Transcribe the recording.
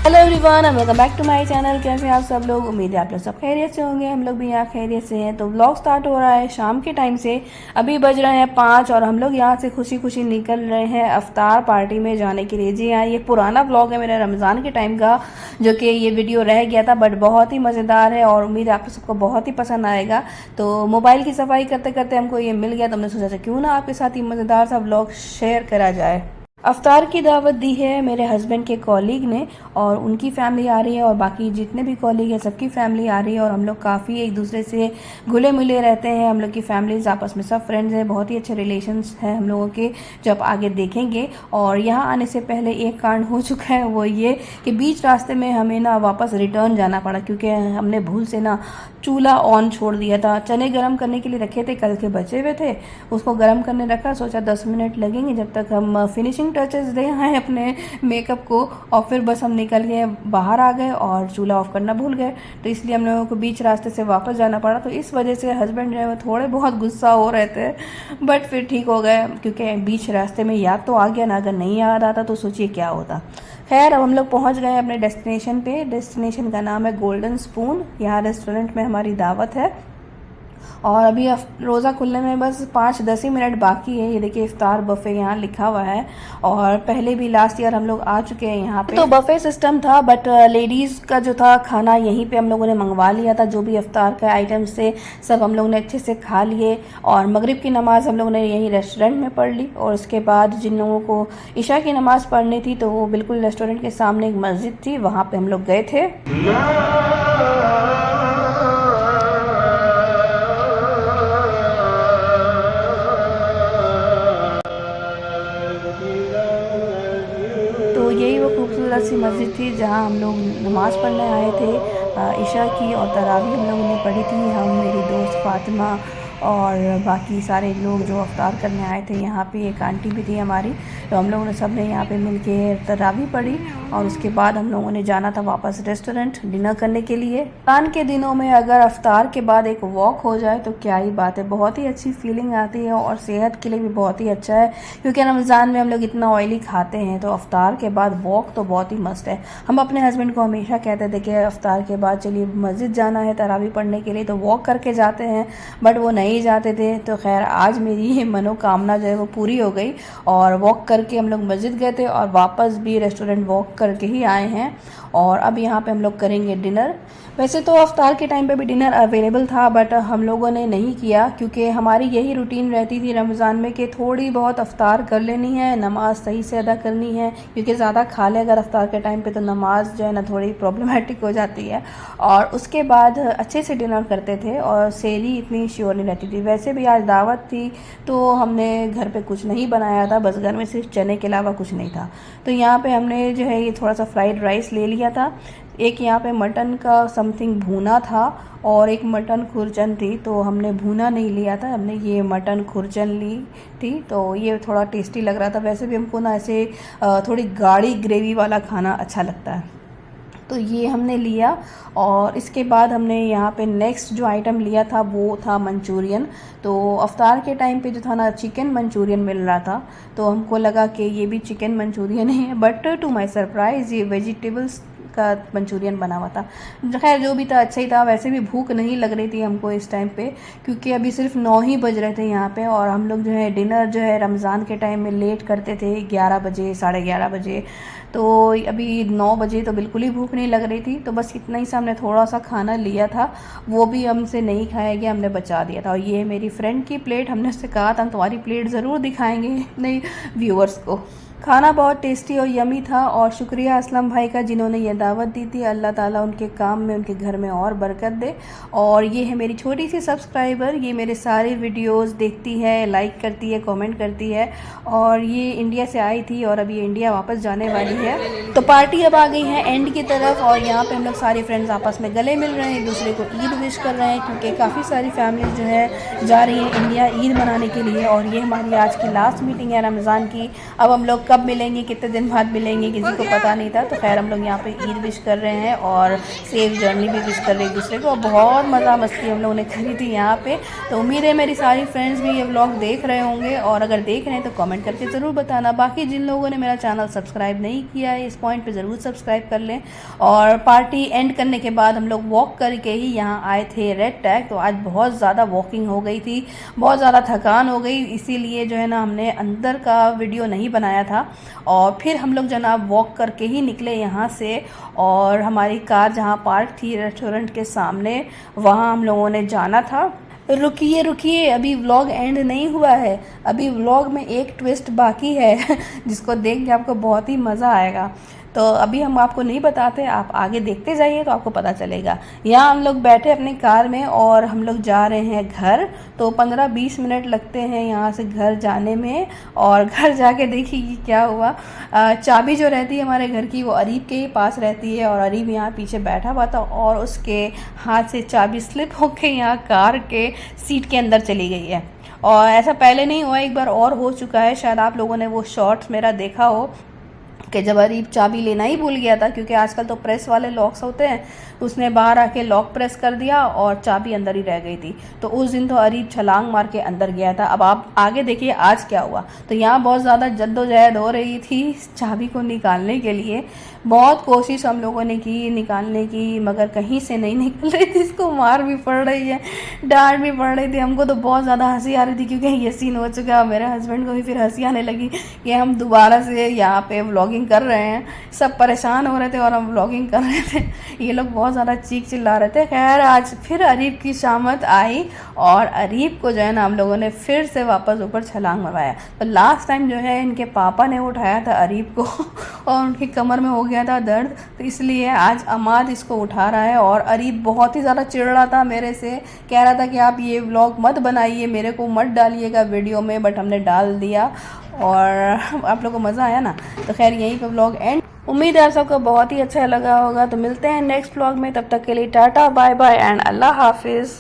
Hello everyone, welcome back to my channel. कैसे हैं आप सब लोग? उम्मीद है आप लोग सब खैरियत से होंगे। हम लोग भी यहाँ खैरियत से हैं। तो व्लॉग स्टार्ट हो रहा है शाम के टाइम से। अभी बज रहे हैं 5 और हम लोग यहाँ से खुशी खुशी निकल रहे हैं अफ्तार पार्टी में जाने के लिए। जी हाँ, ये पुराना व्लॉग है मेरा रमज़ान के टाइम का, जो कि ये वीडियो रह गया था, बट बहुत ही मज़ेदार है और उम्मीद है आप सबको बहुत ही पसंद आएगा। तो मोबाइल की सफाई करते करते हमको ये मिल गया, तो हमने सोचा क्यों ना आपके साथ ये मज़ेदार सा व्लॉग शेयर करा जाए। अफ्तार की दावत दी है मेरे हस्बैंड के कॉलीग ने और उनकी फैमिली आ रही है और बाकी जितने भी कॉलीग हैं सबकी फैमिली आ रही है और हम लोग काफ़ी एक दूसरे से घुले मिले रहते हैं। हम लोग की फैमिलीज आपस में सब फ्रेंड्स हैं, बहुत ही अच्छे रिलेशंस हैं हम लोगों के, जो आप आगे देखेंगे। और यहाँ आने से पहले एक कांड हो चुका है, वो ये कि बीच रास्ते में हमें ना वापस रिटर्न जाना पड़ा, क्योंकि हमने भूल से ना चूल्हा ऑन छोड़ दिया था। चने गरम करने के लिए रखे थे, कल के बचे हुए थे, उसको गरम करने रखा। सोचा 10 मिनट लगेंगे जब तक हम फिनिशिंग टचेस दे आए अपने मेकअप को, और फिर बस हम निकल गए, बाहर आ गए और चूल्हा ऑफ करना भूल गए। तो इसलिए हम लोगों को बीच रास्ते से वापस जाना पड़ा। तो इस वजह से हस्बैंड जो है वो थोड़े बहुत गुस्सा हो रहे थे, बट फिर ठीक हो गए, क्योंकि बीच रास्ते में याद तो आ गया ना, अगर नहीं याद आता तो सोचिए क्या होता। खैर, अब हम लोग पहुंच गए अपने डेस्टिनेशन पे। डेस्टिनेशन का नाम है गोल्डन स्पून। यहाँ रेस्टोरेंट में हमारी दावत है और अभी रोज़ा खुलने में बस 5-10 ही मिनट बाकी है। ये देखिए इफ्तार बफ़े यहाँ लिखा हुआ है और पहले भी लास्ट ईयर हम लोग आ चुके हैं यहाँ पे। तो बफ़े सिस्टम था, बट लेडीज़ का जो था खाना यहीं पे हम लोगों ने मंगवा लिया था। जो भी इफ्तार का आइटम्स थे सब हम लोग ने अच्छे से खा लिए और मगरिब की नमाज़ हम लोगों ने यहीं रेस्टोरेंट में पढ़ ली। और उसके बाद जिन लोगों को इशा की नमाज़ पढ़नी थी तो वो बिल्कुल रेस्टोरेंट के सामने एक मस्जिद थी, वहाँ पर हम लोग गए थे। तो यही वो खूबसूरत सी मस्जिद थी जहाँ हम लोग नमाज़ पढ़ने आए थे इशा की, और तरावी हम लोगों ने पढ़ी थी, हम, मेरी दोस्त फातिमा और बाकी सारे लोग जो अफ्तार करने आए थे। यहाँ पे एक आंटी भी थी हमारी, तो हम लोगों ने सब ने यहाँ पे मिलके तरावी पढ़ी और उसके बाद हम लोगों ने जाना था वापस रेस्टोरेंट डिनर करने के लिए। रमज़ान के दिनों में अगर अफ्तार के बाद एक वॉक हो जाए तो क्या ही बात है, बहुत ही अच्छी फीलिंग आती है और सेहत के लिए भी बहुत ही अच्छा है, क्योंकि रमज़ान में हम लोग इतना ऑयली खाते हैं। तो अफ्तार के बाद वॉक तो बहुत ही मस्त है। हम अपने हस्बैंड को हमेशा कहते थे कि अफ्तार के बाद चलिए मस्जिद जाना है तरावी पढ़ने के लिए, तो वॉक करके जाते हैं, बट वो नहीं जाते थे। तो खैर आज मेरी ये मनोकामना जो है वो पूरी हो गई और वॉक करके हम लोग मस्जिद गए थे और वापस भी रेस्टोरेंट वॉक करके ही आए हैं। और अब यहाँ पे हम लोग करेंगे डिनर। वैसे तो अफ्तार के टाइम पे भी डिनर अवेलेबल था, बट हम लोगों ने नहीं किया, क्योंकि हमारी यही रूटीन रहती थी रमज़ान में कि थोड़ी बहुत अफ्तार कर लेनी है, नमाज़ सही से अदा करनी है, क्योंकि ज़्यादा खा ले अगर अफ्तार के टाइम पे तो नमाज जो है ना थोड़ी प्रॉब्लमेटिक हो जाती है। और उसके बाद अच्छे से डिनर करते थे और सेहरी इतनी श्योर नहीं रहती थी। वैसे भी आज दावत थी तो हमने घर पे कुछ नहीं बनाया था, बस घर में सिर्फ चने के अलावा कुछ नहीं था। तो यहाँ पे हमने जो है ये थोड़ा सा फ्राइड राइस ले लिया था, एक यहाँ पे मटन का समथिंग भुना था और एक मटन खुरचन थी। तो हमने भुना नहीं लिया था, हमने ये मटन खुरचन ली थी, तो ये थोड़ा टेस्टी लग रहा था। वैसे भी हमको ना ऐसे थोड़ी गाढ़ी ग्रेवी वाला खाना अच्छा लगता है, तो ये हमने लिया। और इसके बाद हमने यहाँ पे नेक्स्ट जो आइटम लिया था वो था मंचूरियन। तो अफ्तार के टाइम पे जो था ना चिकन मंचूरियन मिल रहा था, तो हमको लगा कि ये भी चिकन मंचूरियन है, बट टू माय सरप्राइज़ ये वेजिटेबल्स का मंचूरियन बना हुआ था। खैर जो भी था अच्छा ही था। वैसे भी भूख नहीं लग रही थी हमको इस टाइम पे, क्योंकि अभी सिर्फ 9 ही बज रहे थे यहाँ पे, और हम लोग जो है डिनर जो है रमज़ान के टाइम में लेट करते थे, 11 बजे 11:30 बजे। तो अभी 9 बजे तो बिल्कुल ही भूख नहीं लग रही थी, तो बस इतना ही सा हमने थोड़ा सा खाना लिया था, वो भी हमसे नहीं खाया गया, हमने बचा दिया था। और ये मेरी फ्रेंड की प्लेट, हमने उससे कहा था तुम्हारी प्लेट ज़रूर दिखाएंगे नहीं व्यूअर्स को। खाना बहुत टेस्टी और यमी था और शुक्रिया असलम भाई का जिन्होंने ये दावत दी थी। अल्लाह ताला उनके काम में, उनके घर में और बरकत दे। और ये है मेरी छोटी सी सब्सक्राइबर, ये मेरे सारे वीडियोस देखती है, लाइक करती है, कमेंट करती है, और ये इंडिया से आई थी और अब ये इंडिया वापस जाने वाली है। तो पार्टी अब आ गई है एंड की तरफ और यहाँ पे हम लोग सारे फ्रेंड्स आपस में गले मिल रहे हैं, एक दूसरे को ईद विश कर रहे हैं, क्योंकि काफ़ी सारी फैमिलीज जो है जा रही हैं इंडिया ईद मनाने के लिए। और ये हमारी आज की लास्ट मीटिंग है रमज़ान की। अब हम लोग कब कब मिलेंगे, कितने दिन बाद मिलेंगे, किसी को पता नहीं था। तो खैर हम लोग यहाँ पे ईद विश कर रहे हैं और सेफ जर्नी भी विश कर रहे हैं एक दूसरे को। बहुत मज़ा मस्ती हम लोगों ने करी थी यहाँ पे। तो उम्मीद है मेरी सारी फ्रेंड्स भी ये व्लॉग देख रहे होंगे, और अगर देख रहे हैं तो कमेंट करके ज़रूर बताना। बाकी जिन लोगों ने मेरा चैनल सब्सक्राइब नहीं किया है, इस पॉइंट पे ज़रूर सब्सक्राइब कर लें। और पार्टी एंड करने के बाद हम लोग वॉक करके ही यहाँ आए थे रेड टैग। तो आज बहुत ज़्यादा वॉकिंग हो गई थी, बहुत ज़्यादा थकान हो गई, इसीलिए जो है ना हमने अंदर का वीडियो नहीं बनाया था। और फिर हम लोग जनाब वॉक करके ही निकले यहाँ से, और हमारी कार जहाँ पार्क थी रेस्टोरेंट के सामने, वहाँ हम लोगों ने जाना था। रुकिए रुकिए, अभी व्लॉग एंड नहीं हुआ है, अभी व्लॉग में एक ट्विस्ट बाकी है जिसको देख के आपको बहुत ही मज़ा आएगा। तो अभी हम आपको नहीं बताते, आप आगे देखते जाइए तो आपको पता चलेगा। यहाँ हम लोग बैठे अपनी कार में और हम लोग जा रहे हैं घर। तो 15-20 मिनट लगते हैं यहाँ से घर जाने में। और घर जाके देखिए कि क्या हुआ। चाबी जो रहती है हमारे घर की वो अरीब के ही पास रहती है, और अरीब यहाँ पीछे बैठा हुआ था और उसके हाथ से चाबी स्लिप होके यहाँ कार के सीट के अंदर चली गई है। और ऐसा पहले नहीं हुआ, एक बार और हो चुका है, शायद आप लोगों ने वो शॉर्ट्स मेरा देखा हो कि जब अरीब चाबी लेना ही भूल गया था, क्योंकि आजकल तो प्रेस वाले लॉक्स होते हैं, उसने बाहर आके लॉक प्रेस कर दिया और चाबी अंदर ही रह गई थी। तो उस दिन तो अरीब छलांग मार के अंदर गया था। अब आप आगे देखिए आज क्या हुआ। तो यहाँ बहुत ज़्यादा जद्दोजहद हो रही थी चाबी को निकालने के लिए, बहुत कोशिश हम लोगों ने की निकालने की, मगर कहीं से नहीं निकल रही थी। इसको मार भी पड़ रही है, डांट भी पड़ रही थी। हमको तो बहुत ज़्यादा हंसी आ रही थी, क्योंकि ये सीन हो चुका। मेरे हस्बैंड को भी फिर हंसी आने लगी कि हम दोबारा से यहाँ पे व्लॉगिंग कर रहे हैं। सब परेशान हो रहे थे और हम व्लॉगिंग कर रहे थे, ये लोग बहुत ज़्यादा चीख चिल्ला रहे थे। खैर आज फिर अरीब की शामत आई और अरीब को जो है ना हम लोगों ने फिर से वापस ऊपर छलांग मरवाया। तो लास्ट टाइम जो है इनके पापा ने उठाया था अरीब को और उनकी कमर में हो गया था दर्द, तो इसलिए आज अमाद इसको उठा रहा है। और अरीब बहुत ही ज़्यादा चिढ़ रहा था मेरे से, कह रहा था कि आप ये व्लॉग मत बनाइए, मेरे को मत डालिएगा वीडियो में, बट हमने डाल दिया और आप लोगों को मज़ा आया ना। तो खैर यहीं पे व्लॉग एंड। उम्मीद है आप सबको बहुत ही अच्छा लगा होगा। तो मिलते हैं नेक्स्ट व्लॉग में, तब तक के लिए टाटा बाय बाय एंड अल्लाह हाफिज़।